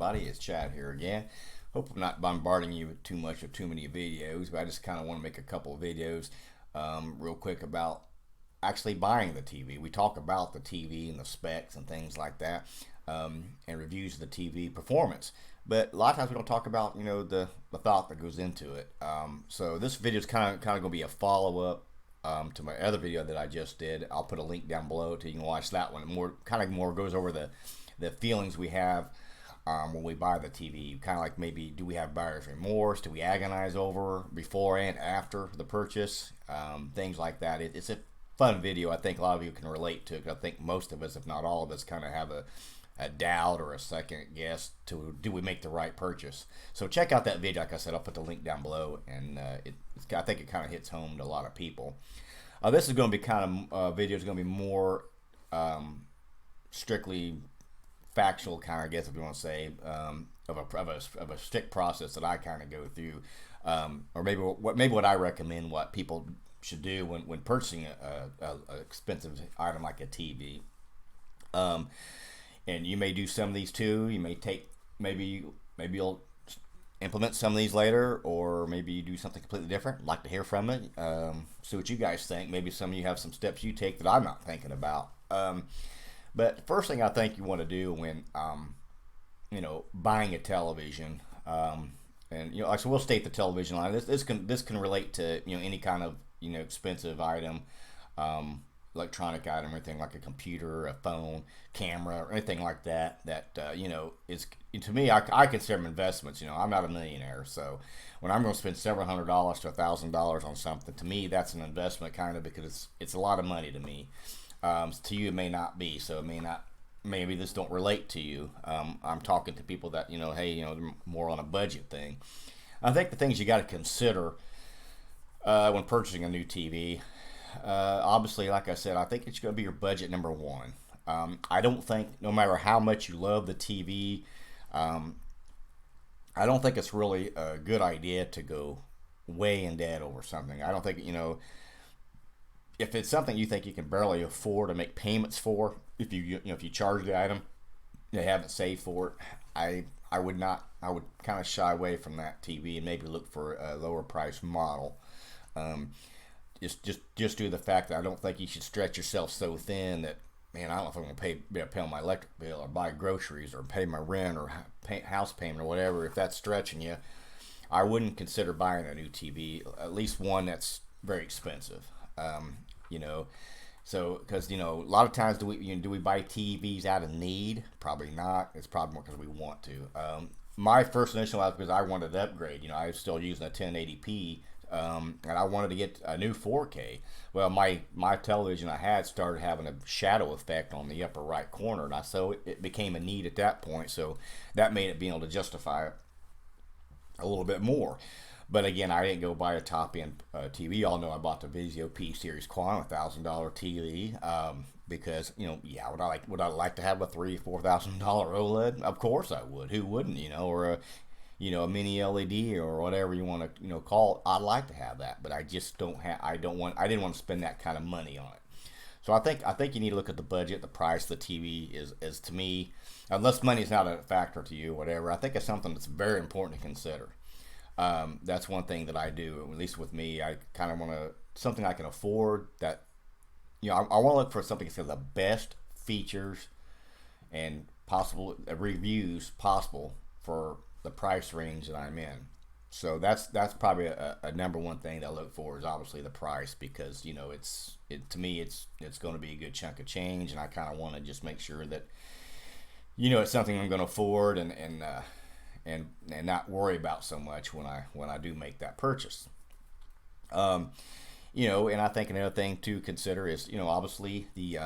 everybody? It's Chad here again. Hope I'm not bombarding you with too many videos, but I just kind of want to make a couple of videos real quick about actually buying the TV. We talk about the TV and the specs and things like that, and reviews of the TV performance. But a lot of times we don't talk about the thought that goes into it. So this video is kind of going to be a follow up to my other video that I just did. I'll put a link down below so you can watch that one. More goes over the feelings we have when we buy the TV. Kind of like, maybe, do we have buyer's remorse? Do we agonize over before and after the purchase? Things like that. It's a fun video. I think a lot of you can relate to it. I think most of us, if not all of us, kind of have a doubt or a second guess to, do we make the right purchase. So check out that video. Like I said, I'll put the link down below, and I think it kind of hits home to a lot of people. This is going to be video is going to be more strictly factual, kind of, I guess, if you want to say, of a strict process that I kind of go through, or maybe what I recommend, what people should do when purchasing a expensive item like a TV. And you may do some of these too. You may maybe you'll implement some of these later, or maybe you do something completely different. I'd like to hear from it. See what you guys think. Maybe some of you have some steps you take that I'm not thinking about. But the first thing I think you want to do when buying a television, and so we'll state the television line. This can relate to any kind of expensive item, electronic item, or anything like a computer, a phone, camera, or anything like that. Is, to me, I consider them investments. I'm not a millionaire, so when I'm going to spend several $100s to $1,000 on something, to me that's an investment, kind of, because it's a lot of money to me. To you it may not be, so it may not. Maybe this don't relate to you. I'm talking to people that hey, they're more on a budget thing. I think the things you got to consider when purchasing a new TV. Obviously, like I said, I think it's going to be your budget, number one. I don't think, no matter how much you love the TV, I don't think it's really a good idea to go way in debt over something. I don't think, if it's something you think you can barely afford to make payments for, if you charge the item, you haven't saved for it, I would kind of shy away from that TV and maybe look for a lower price model. Just due to the fact that I don't think you should stretch yourself so thin that, man, I don't know if I'm going to pay on my electric bill, or buy groceries, or pay my rent, or house payment, or whatever. If that's stretching you, I wouldn't consider buying a new TV, at least one that's very expensive. So because a lot of times do we buy TVs out of need? Probably not. It's probably more because we want to. My first initial was because I wanted to upgrade. I was still using a 1080p. And I wanted to get a new 4K. Well, my television I had started having a shadow effect on the upper right corner, and so it became a need at that point. So that made it being able to justify it a little bit more. But again, I didn't go buy a top end TV. Y'all know I bought the Vizio P Series Quantum, $1,000 TV, because would I like to have a $3,000-$4,000 OLED? Of course I would. Who wouldn't? Or a mini LED, or whatever you want to call it. I'd like to have that, but I just don't have. I didn't want to spend that kind of money on it. So I think you need to look at the budget, the price of the TV is to me, unless money is not a factor to you, whatever. I think it's something that's very important to consider. That's one thing that I do, at least with me. I kind of want something I can afford. That I want to look for something that's got the best features and possible reviews possible for the price range that I'm in. So that's probably a number one thing that I look for, is obviously the price, because to me it's going to be a good chunk of change, and I kind of want to just make sure that it's something I'm going to afford, and not worry about so much when I do make that purchase. And I think another thing to consider is obviously the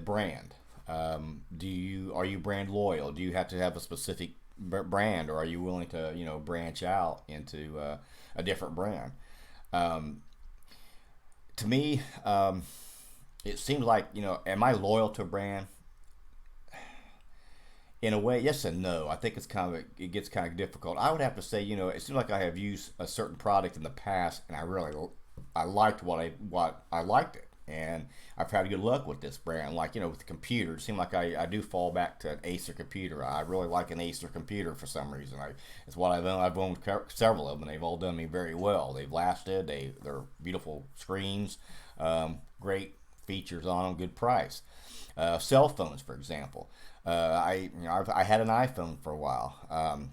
brand. Are you brand loyal? Do you have to have a specific brand, or are you willing to branch out into a different brand? To me, it seems like am I loyal to a brand? In a way, yes and no. I think it gets kind of difficult. I would have to say, it seems like I have used a certain product in the past, and I liked what I liked it. and I've had good luck with this brand. Like, with the computer, it seems like I do fall back to an Acer computer. I really like an Acer computer for some reason. It's what I've owned several of them. They've all done me very well. They've lasted. They're beautiful screens, great features on them, good price. Cell phones, for example. I had an iPhone for a while.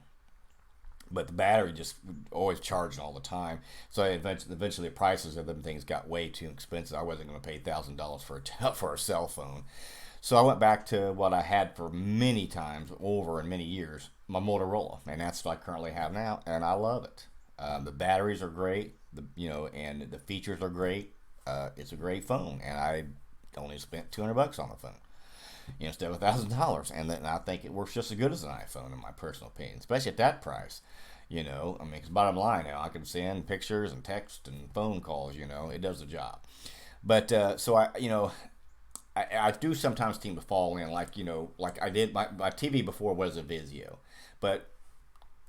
But the battery just always charging all the time. So eventually the prices of them things got way too expensive. I wasn't going to pay $1,000 for a cell phone. So I went back to what I had for many times over in many years, my Motorola, and that's what I currently have now, and I love it. The batteries are great, and the features are great. It's a great phone, and I only spent $200 on the phone, instead of $1,000, and then I think it works just as good as an iPhone in my personal opinion, especially at that price. Because bottom line, I can send pictures and text and phone calls. It does the job. But so I do sometimes seem to fall in like I did. My TV before was a Vizio, but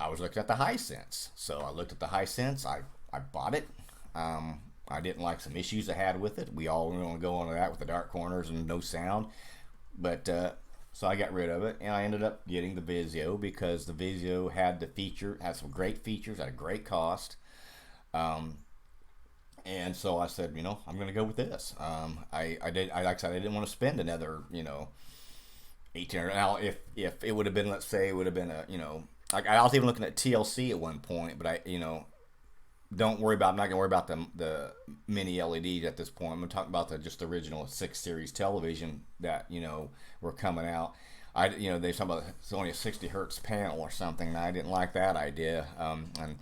I was looking at the Hisense. So I looked at the Hisense. I bought it. I didn't like some issues I had with it. We all want to go on to that with the dark corners and no sound. But so I got rid of it, and I ended up getting the Vizio because the Vizio had some great features at a great cost. And so I said, I'm going to go with this. Like I said, I didn't want to spend another, $1,800. Now, if it would have been, let's say, it would have been like I was even looking at TLC at one point, but I'm not going to worry about the mini LEDs at this point. I'm going to talk about just the original 6 series television that, were coming out. They talk about it's only a 60 hertz panel or something, and I didn't like that idea. And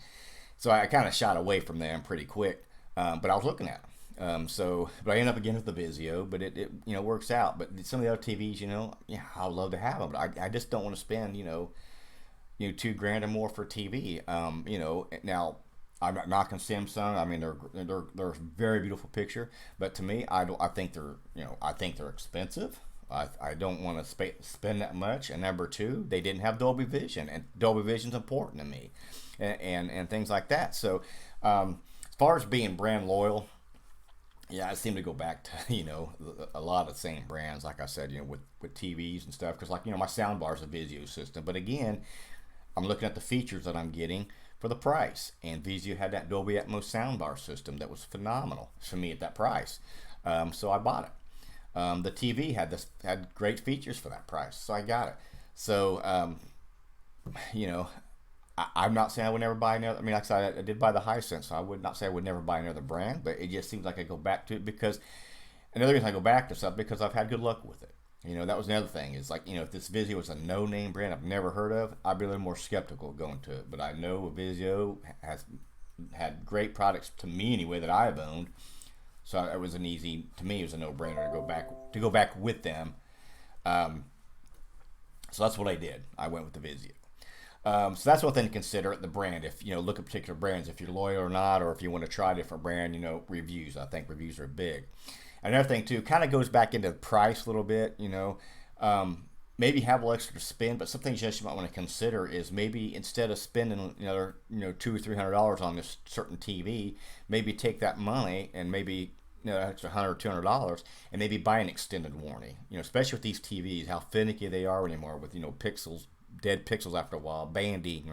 so I kind of shot away from them pretty quick. But I was looking at them. But I ended up again with the Vizio, but it works out. But some of the other TVs, I'd love to have them, but I just don't want to spend, $2,000 or more for TV. Now, I'm not knocking Samsung. I mean, they're a very beautiful picture, but to me, I think they're expensive. I don't want to spend that much. And number two, they didn't have Dolby Vision, and Dolby Vision's important to me, and things like that. So, as far as being brand loyal, yeah, I seem to go back to a lot of the same brands. Like I said, with TVs and stuff, because my sound bar is a Vizio system, but again, I'm looking at the features that I'm getting for the price, and Vizio had that Dolby Atmos soundbar system that was phenomenal for me at that price, so I bought it. The TV had great features for that price, so I got it. So I'm not saying I would never buy another. I mean, like I said, I did buy the Hisense, so I would not say I would never buy another brand, but it just seems like I go back to it because another reason I go back to stuff because I've had good luck with it. That was another thing. Is if this Vizio was a no-name brand I've never heard of, I'd be a little more skeptical going to it. But I know Vizio has had great products to me anyway that I've owned, so it was to me it was a no-brainer to go back with them. So that's what I did. I went with the Vizio. So that's one thing to consider, the brand. If look at particular brands, if you're loyal or not, or if you want to try a different brand, reviews. I think reviews are big. Another thing too, kind of goes back into price a little bit. Maybe have a little extra to spend, but some things you might want to consider is maybe instead of spending another $200 or $300 on this certain TV, maybe take that money and maybe extra $100 or $200 and maybe buy an extended warranty. Especially with these TVs, how finicky they are anymore with pixels. Dead pixels after a while, banding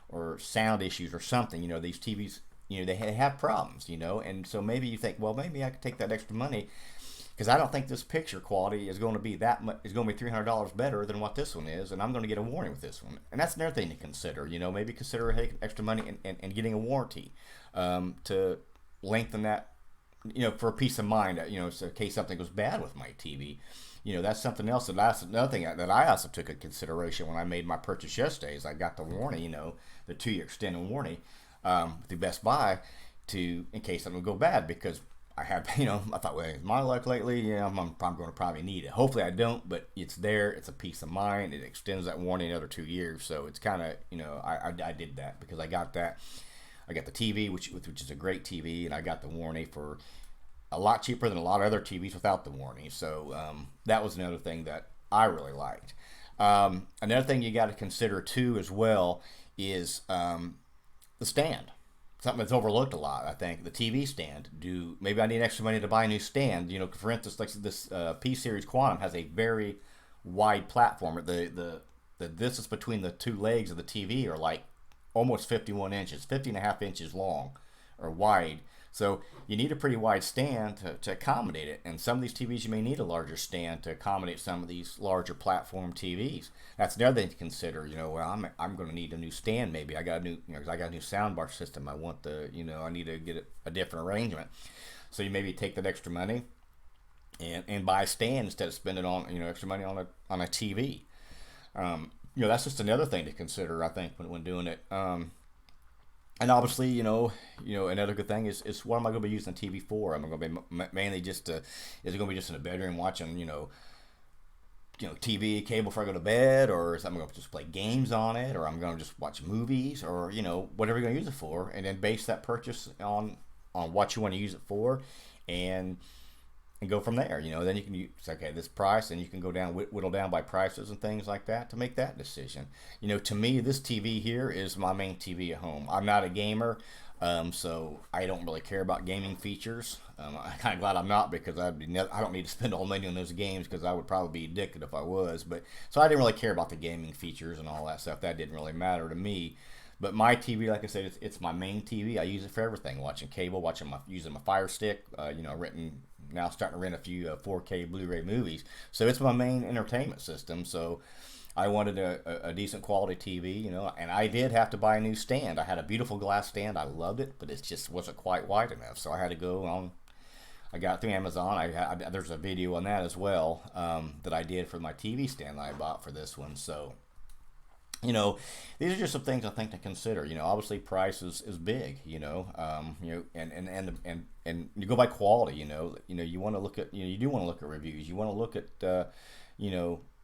or sound issues or something. These TVs, they have problems, and so maybe you think, well, maybe I could take that extra money because I don't think this picture quality is going to be that much. Is going to be $300 better than what this one is, and I'm going to get a warranty with this one. And that's another thing to consider. Maybe consider taking extra money and getting a warranty to lengthen that. For a peace of mind. So in case something goes bad with my TV. That's something else. That's another thing that I also took into consideration when I made my purchase yesterday. Is I got the warranty, the 2-year extended warranty through Best Buy in case something would go bad because I had, I thought, well, my luck lately, I'm going to probably need it. Hopefully I don't, but it's there. It's a peace of mind. It extends that warranty another 2 years. So it's kind of, I did that because I got that. I got the TV, which is a great TV, and I got the warranty for a lot cheaper than a lot of other TVs without the warranty. So that was another thing that I really liked. Another thing you got to consider too as well is the stand. something that's overlooked a lot. I think the TV stand. Do maybe I need extra money to buy a new stand? For instance, like this P series Quantum has a very wide platform. The distance between the two legs of the TV are like almost 51 inches, 50 and a half inches long or wide. So you need a pretty wide stand to accommodate it. And some of these TVs, you may need a larger stand to accommodate some of these larger platform TVs. That's the other thing to consider. Well, I'm going to need a new stand. Maybe I got a new, 'cause I got a new soundbar system. I want I need to get a different arrangement. So you maybe take that extra money and buy a stand instead of spending on extra money on a TV. That's just another thing to consider. I think when doing it. And obviously, another good thing is what am I going to be using the TV for? Am I going to be mainly is it going to be just in the bedroom watching, TV, cable before I go to bed, or is I'm going to just play games on it, or I'm going to just watch movies, or whatever you're going to use it for, and then base that purchase on what you want to use it for, and go from there. Then you can use, okay, this price, and you can go down, whittle down by prices and things like that to make that decision. To me, this TV here is my main TV at home. I'm not a gamer, so I don't really care about gaming features. I'm kind of glad I'm not, because I don't need to spend all money on those games, because I would probably be addicted if I was. But so I didn't really care about the gaming features and all that stuff. That didn't really matter to me. But my TV, like I said, it's my main TV. I use it for everything: watching cable, using my Fire Stick. Now starting to rent a few 4K Blu-ray movies. So it's my main entertainment system. So I wanted a decent quality TV, and I did have to buy a new stand. I had a beautiful glass stand. I loved it, but it just wasn't quite wide enough. So I had to go on. I got it through Amazon. There's a video on that as well that I did for my TV stand that I bought for this one. So these are just some things I think to consider. Obviously price is big. And you go by quality. You want to look at you do want to look at reviews. You want to look at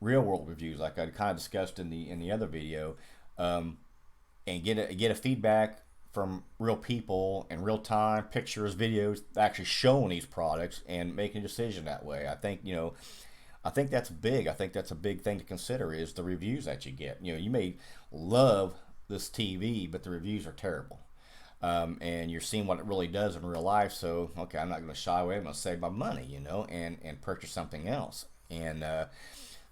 real world reviews, like I kind of discussed in the other video, and get a feedback from real people in real time, pictures, videos, actually showing these products and making a decision that way. I think that's big. I think that's a big thing to consider is the reviews that you get. You may love this TV, but the reviews are terrible. And you're seeing what it really does in real life. So, okay, I'm not going to shy away. I'm going to save my money, and purchase something else. And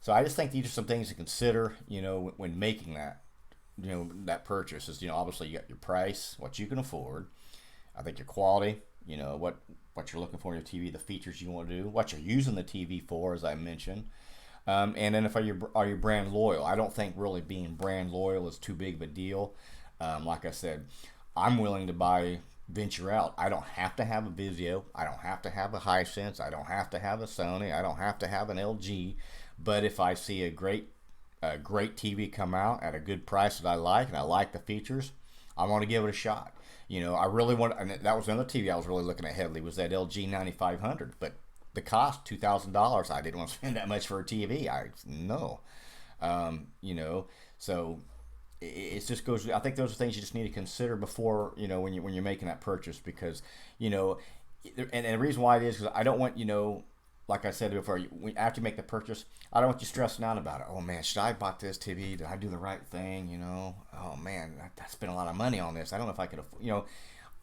so I just think these are some things to consider, when making that purchase is, obviously you got your price, what you can afford. I think your quality, what you're looking for in your TV, the features you want to do, what you're using the TV for, as I mentioned. And then if are you brand loyal? I don't think really being brand loyal is too big of a deal. Like I said, I'm willing to venture out. I don't have to have a Vizio. I don't have to have a Hisense. I don't have to have a Sony. I don't have to have an LG. But if I see a great TV come out at a good price that I like, and I like the features, I want to give it a shot. I really want, and that was another TV I was really looking at heavily, was that LG 9500. But the cost, $2,000. I didn't want to spend that much for a TV. So it just goes. I think those are things you just need to consider before when you're making that purchase, because and the reason why it is because I don't want like I said before, after you make the purchase, I don't want you stressing out about it. Oh man, should I have bought this TV? Did I do the right thing? Oh man, I spent a lot of money on this. I don't know if I could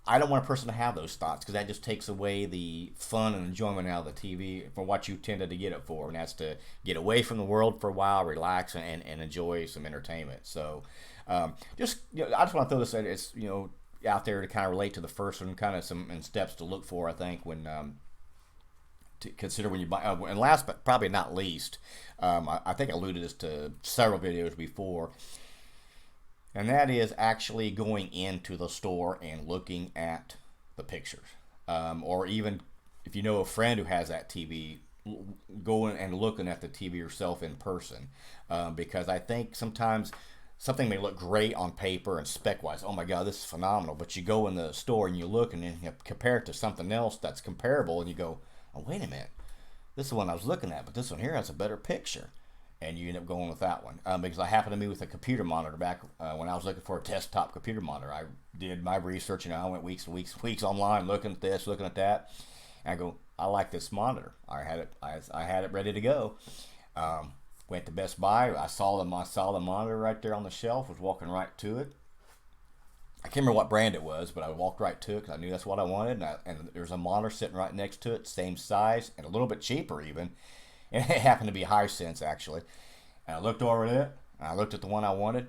I don't want a person to have those thoughts, because that just takes away the fun and enjoyment out of the TV for what you tended to get it for, and that's to get away from the world for a while, relax, and enjoy some entertainment. So I just want to throw this out there to kind of relate to the first one, kind of some steps to look for, I think, when to consider when you buy. And last but probably not least, I think I alluded this to several videos before, and that is actually going into the store and looking at the pictures, or even if you know a friend who has that TV, going and looking at the TV yourself in person, because I think sometimes something may look great on paper and spec-wise. Oh my God, this is phenomenal. But you go in the store and you look and you compare it to something else that's comparable, and you go, oh, wait a minute. This is the one I was looking at, but this one here has a better picture. And you end up going with that one. Because I happened to be with a computer monitor back when I was looking for a desktop computer monitor. I did my research, I went weeks and weeks online looking at this, looking at that. And I go, I like this monitor. I had it ready to go. Went to Best Buy. I saw the monitor right there on the shelf. Was walking right to it. I can't remember what brand it was, but I walked right to it because I knew that's what I wanted. And there's a monitor sitting right next to it, same size and a little bit cheaper even. And it happened to be Hisense actually. And I looked over at it, and I looked at the one I wanted.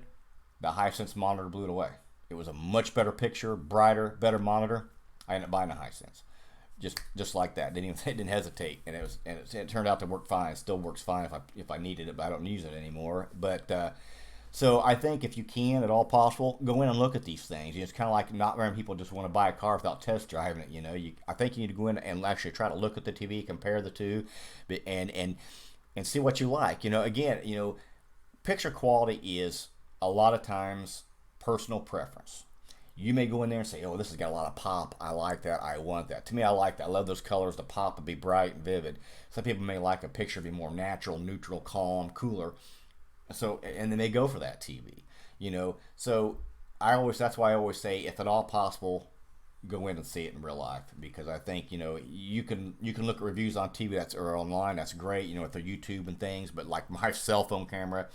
The Hisense monitor blew it away. It was a much better picture, brighter, better monitor. I ended up buying a Hisense, just like that. Didn't hesitate, and it turned out to work fine. It still works fine if I needed it, but I don't use it anymore. But so I think if you can, at all possible, go in and look at these things. It's kind of like not very many people just want to buy a car without test driving it. I think you need to go in and actually try to look at the TV, compare the two, and see what you like. Again, picture quality is a lot of times personal preference. You may go in there and say, "Oh, this has got a lot of pop. I like that. I want that." To me, I like that. I love those colors. The pop would be bright and vivid. Some people may like a picture to be more natural, neutral, calm, cooler. So, and then they go for that TV. So that's why I always say, if at all possible, go in and see it in real life, because I think you can look at reviews on TV or online. That's great. With the YouTube and things, but like my cell phone camera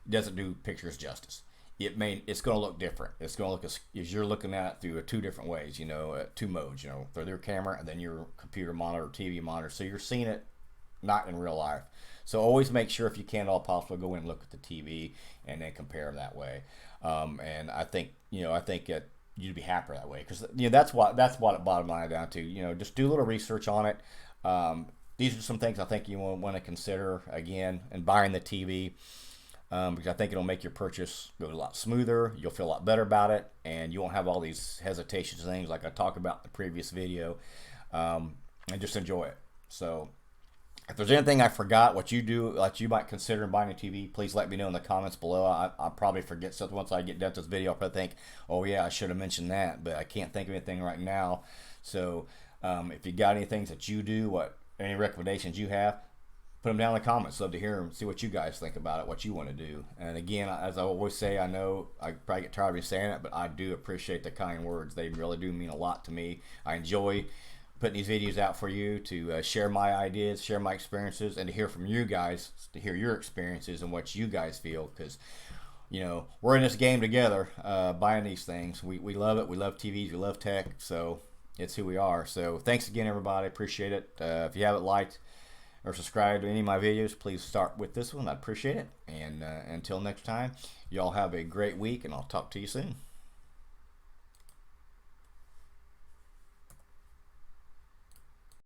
doesn't do pictures justice. It's going to look different. It's going to look as you're looking at it through two different ways. Two modes. Through your camera and then your computer monitor, TV monitor. So you're seeing it not in real life. So always make sure, if you can at all possible, go in and look at the TV and then compare them that way. And I think that you'd be happier that way, because that's what it bottom line down to. Just do a little research on it. These are some things I think you want to consider again in buying the TV. Because I think it'll make your purchase go a lot smoother. You'll feel a lot better about it, and you won't have all these hesitations, things like I talked about in the previous video, and just enjoy it. So if there's anything I forgot, what you do, like you might consider buying a TV, please let me know in the comments below. I'll probably forget something once I get done with this video. I'll probably think, oh yeah, I should have mentioned that, but I can't think of anything right now. So if you got any things that you do, any recommendations you have, put them down in the comments. Love to hear them, see what you guys think about it, what you want to do. And again, as I always say, I know I probably get tired of me saying it, but I do appreciate the kind words. They really do mean a lot to me. I enjoy putting these videos out for you to share my ideas, share my experiences, and to hear from you guys, to hear your experiences and what you guys feel, because we're in this game together, buying these things. We love it. We love TVs. We love tech. So it's who we are. So thanks again, everybody. Appreciate it. If you haven't liked or subscribe to any of my videos, please start with this one. I'd appreciate it. And until next time, y'all have a great week, and I'll talk to you soon.